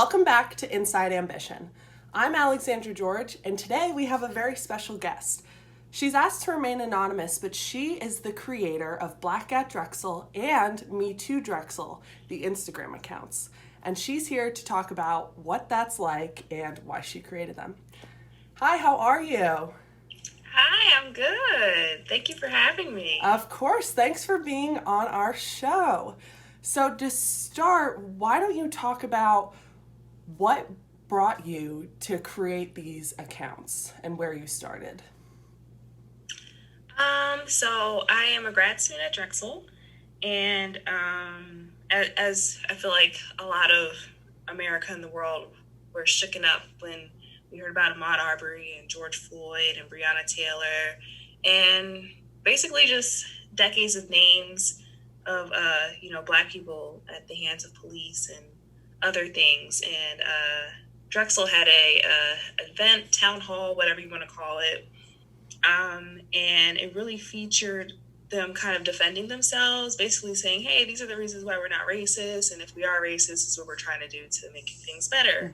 Welcome back to Inside Ambition. I'm Alexandra George, and today we have a very special guest. She's asked to remain anonymous, but she is the creator of Black at Drexel and Me Too Drexel, the Instagram accounts. And she's here to talk about what that's like and why she created them. Hi, how are you? Hi, I'm good. Thank you for having me. Of course, thanks for being on our show. So to start, why don't you talk about what brought you to create these accounts and where you started? So I am a grad student at Drexel, and as I feel like a lot of America and the world were shooken up when we heard about Ahmaud Arbery and George Floyd and Breonna Taylor, and basically just decades of names of Black people at the hands of police and other things. And Drexel had a event, town hall, whatever you want to call it, and it really featured them kind of defending themselves, basically saying, hey, these are the reasons why we're not racist, and if we are racist, this is what we're trying to do to make things better.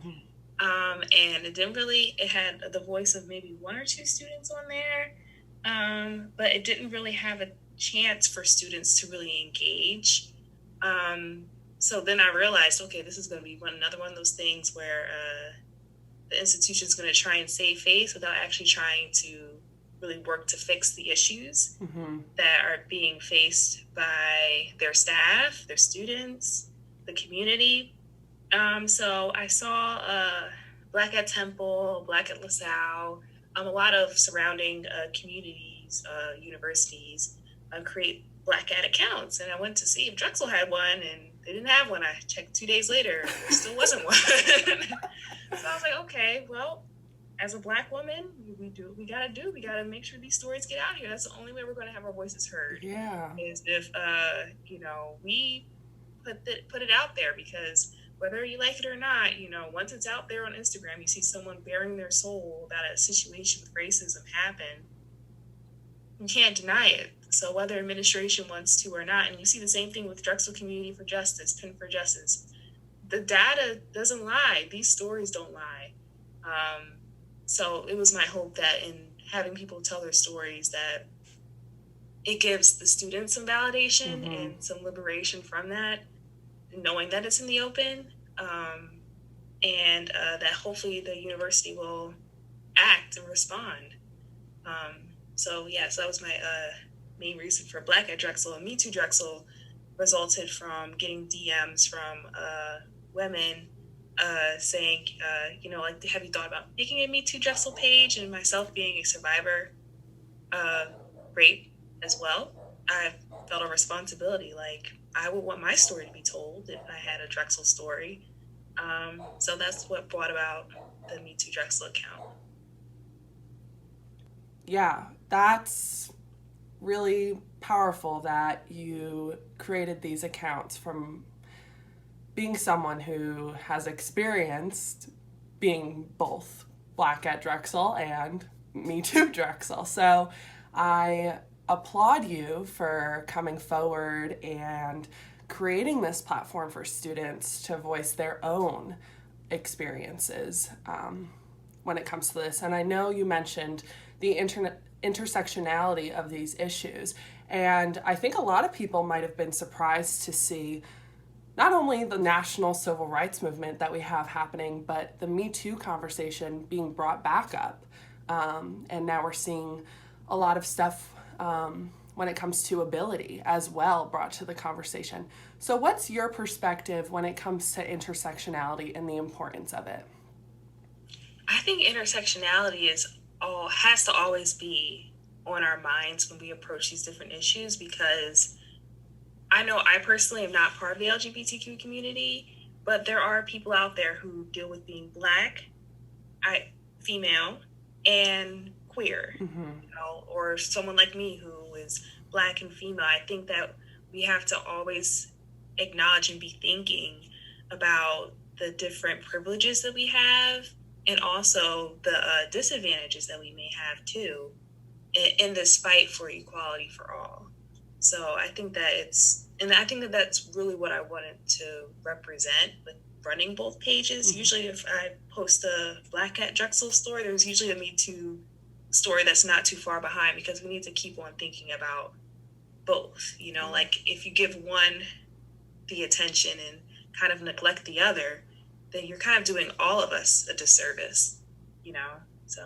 And it had the voice of maybe one or two students on there, but it didn't really have a chance for students to really engage. So then I realized, okay, this is going to be another one of those things where the institution is going to try and save face without actually trying to really work to fix the issues that are being faced by their staff, their students, the community. So I saw Black at Temple, Black at LaSalle, a lot of surrounding communities, universities create Black at accounts. And I went to see if Drexel had one, and they didn't have one. I checked 2 days later, there still wasn't one. So I was like, okay, well, as a Black woman, we gotta make sure these stories get out here. That's the only way we're going to have our voices heard. Yeah. Is if we put it out there, because whether you like it or not, once it's out there on Instagram, you see someone bearing their soul about a situation with racism happen, you can't deny it. So whether administration wants to or not, and you see the same thing with Drexel Community for Justice, Pin for Justice, the data doesn't lie. These stories don't lie. So it was my hope that in having people tell their stories, that it gives the students some validation and some liberation from that, knowing that it's in the open, and that hopefully the university will act and respond. So that was my main reason for Black at Drexel. And Me Too Drexel resulted from getting DMs from women saying, have you thought about making a Me Too Drexel page? And myself being a survivor of rape as well, I felt a responsibility. Like, I would want my story to be told if I had a Drexel story. So that's what brought about the Me Too Drexel account. Yeah, that's really powerful that you created these accounts from being someone who has experienced being both Black at Drexel and Me Too Drexel. So I applaud you for coming forward and creating this platform for students to voice their own experiences when it comes to this. And I know you mentioned the intersectionality of these issues. And I think a lot of people might have been surprised to see not only the national civil rights movement that we have happening, but the Me Too conversation being brought back up. And now we're seeing a lot of stuff when it comes to ability as well brought to the conversation. So what's your perspective when it comes to intersectionality and the importance of it? I think intersectionality has to always be on our minds when we approach these different issues, because I know I personally am not part of the LGBTQ community, but there are people out there who deal with being Black, female, and queer, or someone like me who is Black and female. I think that we have to always acknowledge and be thinking about the different privileges that we have, and also the disadvantages that we may have too in this fight for equality for all. So I think that that's really what I wanted to represent with running both pages. Mm-hmm. Usually if I post a Black at Drexel story, there's usually a Me Too story that's not too far behind, because we need to keep on thinking about both. You know, like if you give one the attention and kind of neglect the other, then you're kind of doing all of us a disservice, you know? So,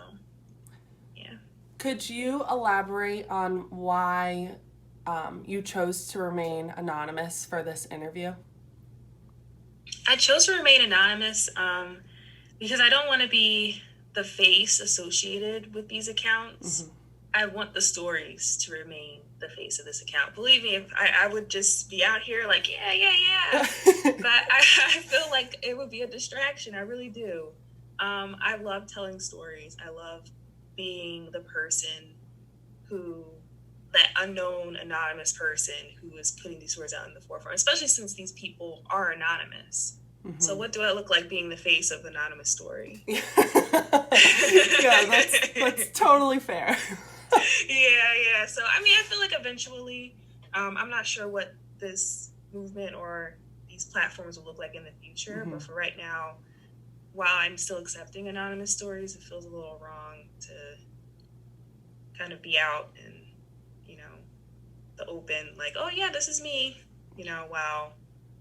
yeah. Could you elaborate on why you chose to remain anonymous for this interview? I chose to remain anonymous because I don't want to be the face associated with these accounts. Mm-hmm. I want the stories to remain the face of this account. Believe me, if I would just be out here like, yeah. But I feel like it would be a distraction. I really do. I love telling stories. I love being the person who, that unknown anonymous person who is putting these stories out in the forefront, especially since these people are anonymous. Mm-hmm. So what do I look like being the face of anonymous story? Yeah, that's totally fair. Yeah. So, I mean, I feel like eventually, I'm not sure what this movement or these platforms will look like in the future, but for right now, while I'm still accepting anonymous stories, it feels a little wrong to kind of be out in, you know, the open, like, oh yeah, this is me, you know, while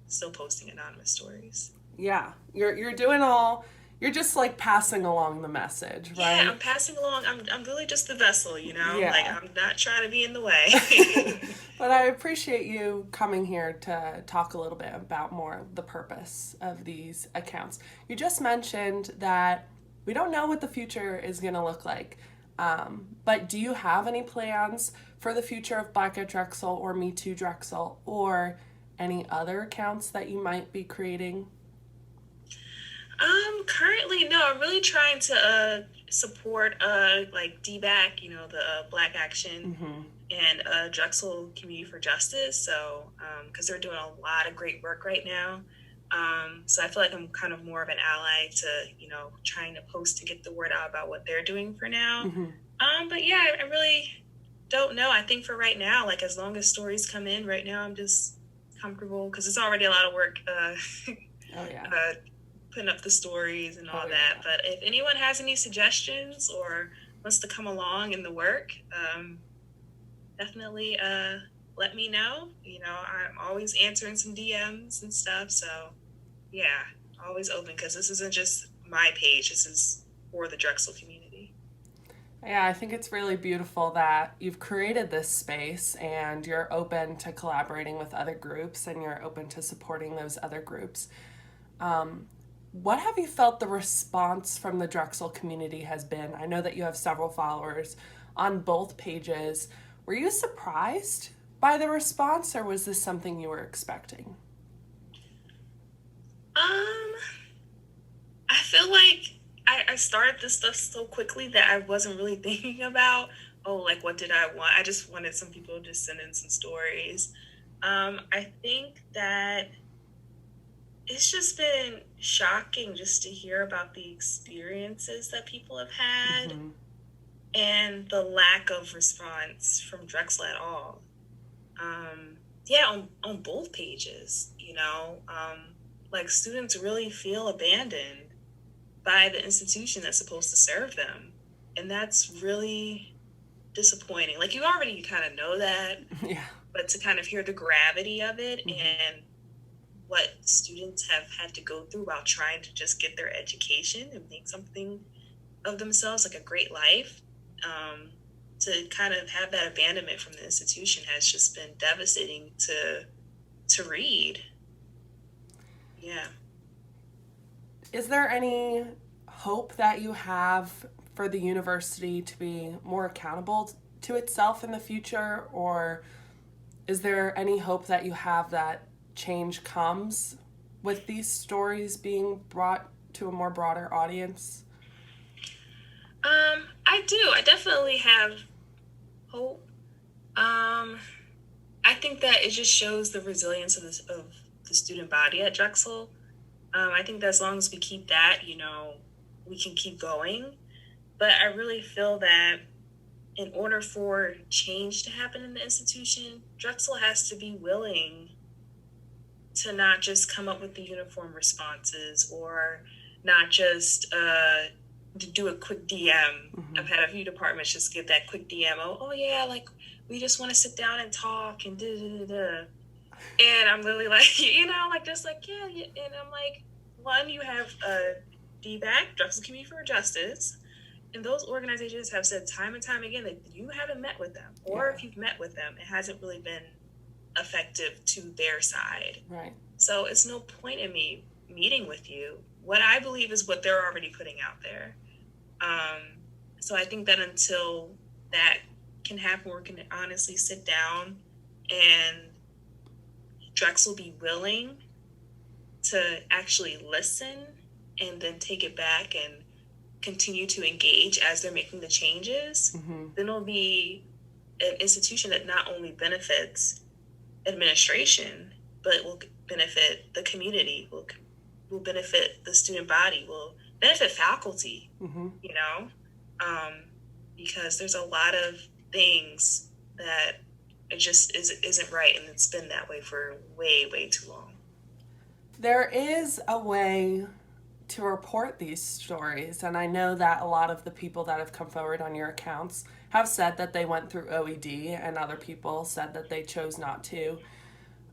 still posting anonymous stories. Yeah, you're doing all. You're just like passing along the message, right? Yeah, I'm passing along. I'm really just the vessel, you know? Yeah. Like, I'm not trying to be in the way. But I appreciate you coming here to talk a little bit about more the purpose of these accounts. You just mentioned that we don't know what the future is going to look like. But do you have any plans for the future of Black at Drexel or Me Too Drexel or any other accounts that you might be creating? Currently, no. I'm really trying to support like DBAC, you know, the Black Action, and Drexel Community for Justice. So, because they're doing a lot of great work right now. So I feel like I'm kind of more of an ally to, you know, trying to post to get the word out about what they're doing for now. But yeah, I really don't know. I think for right now, like as long as stories come in, right now I'm just comfortable because it's already a lot of work. Putting up the stories and all that. But if anyone has any suggestions or wants to come along in the work, definitely let me know. You know, I'm always answering some DMs and stuff. So yeah, always open because this isn't just my page. This is for the Drexel community. Yeah, I think it's really beautiful that you've created this space and you're open to collaborating with other groups and you're open to supporting those other groups. What have you felt the response from the Drexel community has been? I know that you have several followers on both pages. Were you surprised by the response, or was this something you were expecting? I feel like I started this stuff so quickly that I wasn't really thinking about, oh, like, what did I want? I just wanted some people to just send in some stories. I think that it's just been shocking just to hear about the experiences that people have had and the lack of response from Drexel at all. On both pages, you know, like students really feel abandoned by the institution that's supposed to serve them. And that's really disappointing. Like you already kind of know that, but to kind of hear the gravity of it and what students have had to go through while trying to just get their education and make something of themselves, like a great life, to kind of have that abandonment from the institution has just been devastating to read. Yeah. Is there any hope that you have for the university to be more accountable to itself in the future, or is there any hope that you have that change comes with these stories being brought to a more broader audience? I do. I definitely have hope. I think that it just shows the resilience of the student body at Drexel. I think that as long as we keep that, you know, we can keep going. But I really feel that in order for change to happen in the institution, Drexel has to be willing to not just come up with the uniform responses, or not just to do a quick DM. Mm-hmm. I've had a few departments just give that quick DM. Oh yeah, like we just want to sit down and talk and da da da da. And I'm literally like, like just like yeah. And I'm like, one, you have DBAC, Drexel Community for Justice, and those organizations have said time and time again that you haven't met with them, or if you've met with them, it hasn't really been effective to their side. Right. So it's no point in me meeting with you. What I believe is what they're already putting out there. So I think that until that can happen, we're going to honestly sit down and Drexel be willing to actually listen and then take it back and continue to engage as they're making the changes, then it'll be an institution that not only benefits administration, but it will benefit the community, will benefit the student body, will benefit faculty, because there's a lot of things that it just isn't right, and it's been that way for way, way too long. There is a way to report these stories, and I know that a lot of the people that have come forward on your accounts have said that they went through OED, and other people said that they chose not to.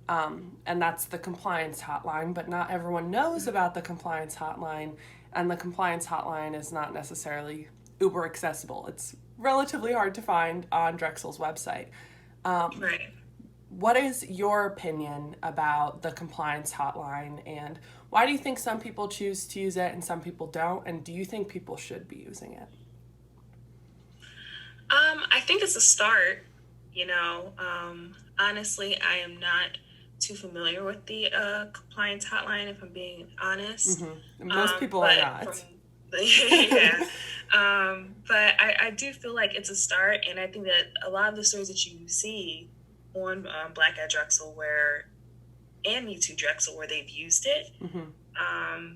And that's the compliance hotline, but not everyone knows about the compliance hotline, and the compliance hotline is not necessarily uber accessible. It's relatively hard to find on Drexel's website. Right. What is your opinion about the compliance hotline, and why do you think some people choose to use it and some people don't, and do you think people should be using it? I think it's a start, honestly, I am not too familiar with the compliance hotline, if I'm being honest. Most people are not. Yeah. But I do feel like it's a start, and I think that a lot of the stories that you see on Black at Drexel and Me Too Drexel, where they've used it,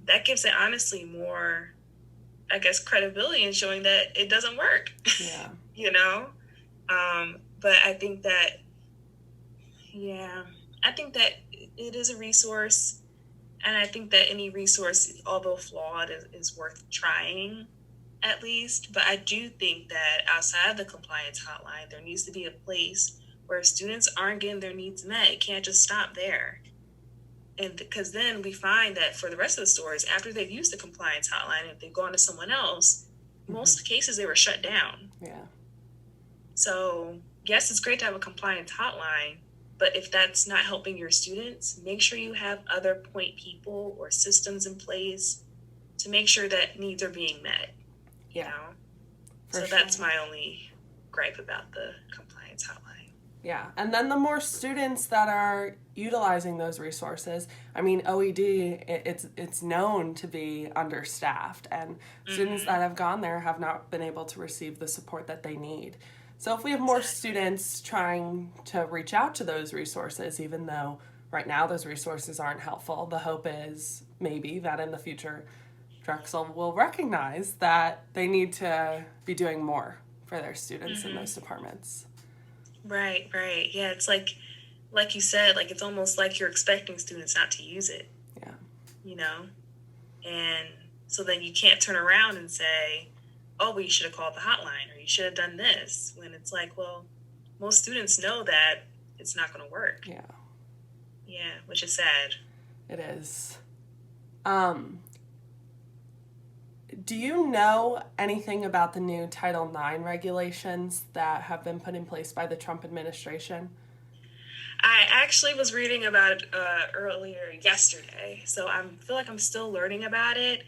that gives it honestly more, I guess, credibility in showing that it doesn't work. Yeah. But I think that, it is a resource, and I think that any resource, although flawed, is worth trying, at least. But I do think that outside of the compliance hotline, there needs to be a place where students aren't getting their needs met. It can't just stop there. And because then we find that for the rest of the stories, after they've used the compliance hotline, if they've gone to someone else, most cases they were shut down. Yeah. So yes, it's great to have a compliance hotline, but if that's not helping your students, make sure you have other point people or systems in place to make sure that needs are being met. So that's my only gripe about the compliance hotline. Yeah, and then the more students that are utilizing those resources, I mean, OED, it's known to be understaffed, and students that have gone there have not been able to receive the support that they need. So if we have more students trying to reach out to those resources, even though right now those resources aren't helpful, the hope is maybe that in the future Drexel will recognize that they need to be doing more for their students in those departments. Right. Yeah, it's like you said, like it's almost like you're expecting students not to use it. Yeah. And so then you can't turn around and say, oh, well, you should have called the hotline, or you should have done this, when it's like, well, most students know that it's not going to work. Yeah. Yeah, which is sad. It is. Do you know anything about the new Title IX regulations that have been put in place by the Trump administration? I actually was reading about it earlier yesterday, so I feel like I'm still learning about it,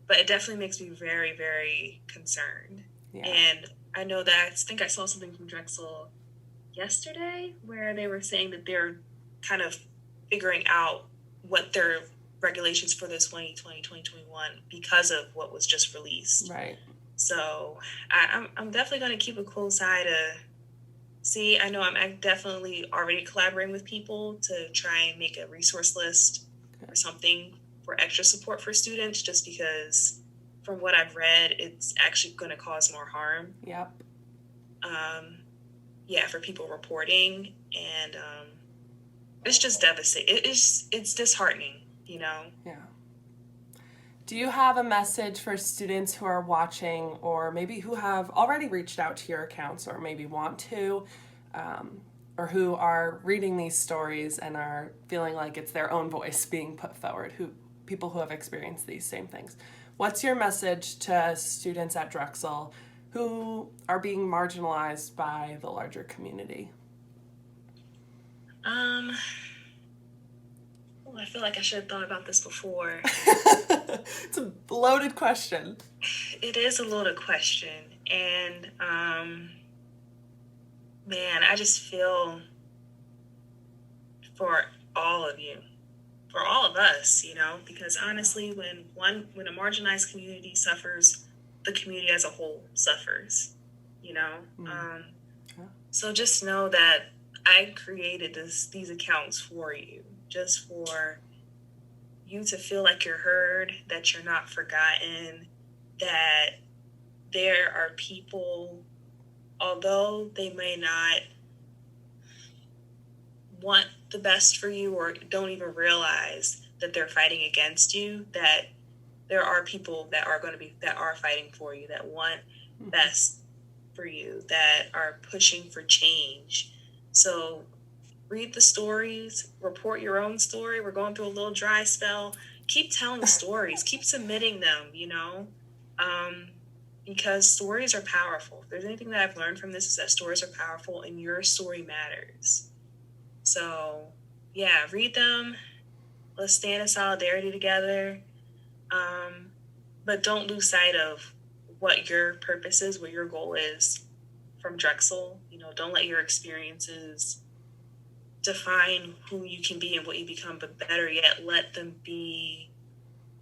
but it definitely makes me very, very concerned. Yeah. And I know that I think I saw something from Drexel yesterday where they were saying that they're kind of figuring out what their regulations for this 2020-2021 because of what was just released. Right. So I'm definitely going to keep a close eye to see. I know I'm definitely already collaborating with people to try and make a resource list or something for extra support for students, just because from what I've read, it's actually going to cause more harm. Yep. For people reporting, and it's just devastating. It's disheartening, you know? Yeah. Do you have a message for students who are watching, or maybe who have already reached out to your accounts, or maybe want to, or who are reading these stories and are feeling like it's their own voice being put forward, people who have experienced these same things? What's your message to students at Drexel who are being marginalized by the larger community? I feel like I should have thought about this before. It's a loaded question. It is a loaded question. And, man, I just feel for all of you, for all of us, you know, because honestly, when a marginalized community suffers, the community as a whole suffers, you know? So just know that I created these accounts for you, just for you to feel like you're heard, that you're not forgotten, that there are people, although they may not want the best for you or don't even realize that they're fighting against you, that there are people that are fighting for you, that want best for you, that are pushing for change. So read the stories, report your own story. We're going through a little dry spell. Keep telling stories, keep submitting them, you know, because stories are powerful. If there's anything that I've learned from this, is that stories are powerful and your story matters. So yeah, read them. Let's stand in solidarity together. But don't lose sight of what your purpose is, what your goal is from Drexel. You know, don't let your experiences define who you can be and what you become, but better yet, let them be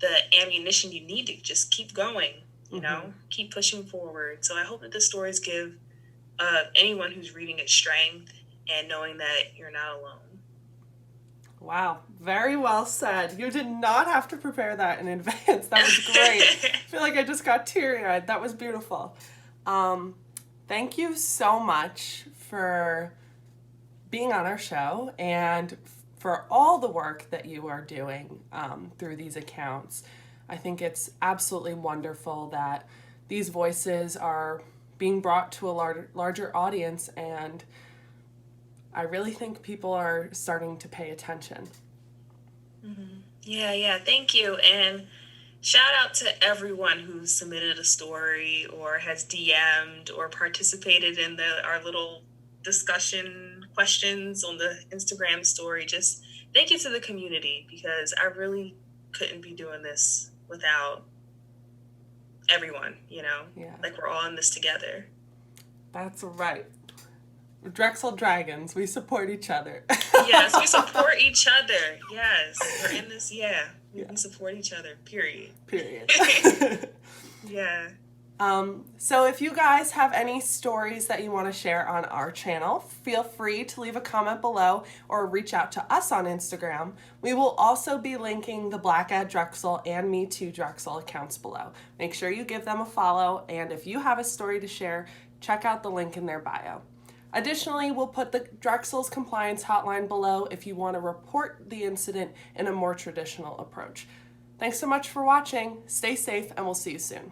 the ammunition you need to just keep going, you know, keep pushing forward. So I hope that the stories give anyone who's reading it strength and knowing that you're not alone. Wow, very well said. You did not have to prepare that in advance. That was great. I feel like I just got teary-eyed. That was beautiful. Thank you so much for being on our show and for all the work that you are doing through these accounts. I think it's absolutely wonderful that these voices are being brought to a larger audience, and I really think people are starting to pay attention. Yeah, thank you. And shout out to everyone who submitted a story or has DM'd or participated in our little discussion questions on the Instagram story. Just thank you to the community, because I really couldn't be doing this without everyone, you know? Yeah. Like, we're all in this together. That's right. Drexel Dragons, we support each other. Yes, we support each other. Yes, we're in this, we support each other, period. Yeah. So if you guys have any stories that you want to share on our channel, feel free to leave a comment below or reach out to us on Instagram. We will also be linking the Black and Drexel and Me Too Drexel accounts below. Make sure you give them a follow, and if you have a story to share, check out the link in their bio. Additionally, we'll put the Drexel's compliance hotline below if you want to report the incident in a more traditional approach. Thanks so much for watching. Stay safe, and we'll see you soon.